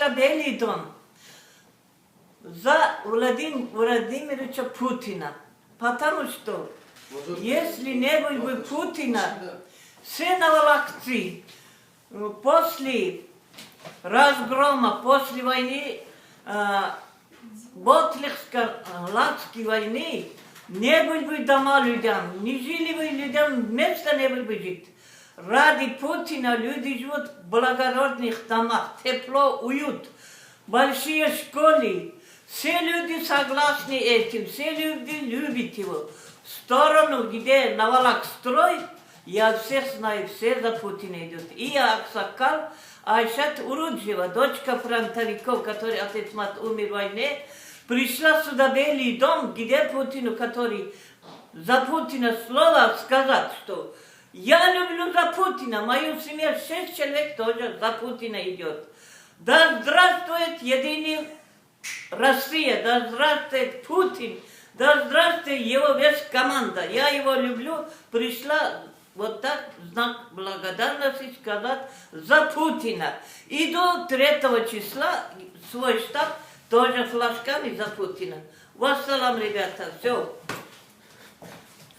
пришла в Белый дом за Владимировича Путина. Потому что, если не было бы Путина, все новолакцы после разгрома, после войны, Ботлихско-Латской войны, не было бы дома людям, не жили бы людям, места не было бы жить. Ради Путина люди живут в благородных домах, тепло, уют, большие школы. Все люди согласны этим, все люди любят его. В сторону, где Навалак строит, я всех знаю, все за Путина идут. И я Аксакал, Айшат Уруджева, дочка фронтовиков, который отец мать умер в войне, пришла сюда в Белый дом, где Путину, который за Путина слово сказать, что я люблю за Путина, мою семью 6 человек тоже за Путина идет. Да здравствует единый Россия, да здравствует Путин, да здравствует его весь команда. Я его люблю, пришла вот так знак благодарности сказать за Путина. И до 3 числа свой штаб тоже флажками за Путина. Вассалам, ребята, все.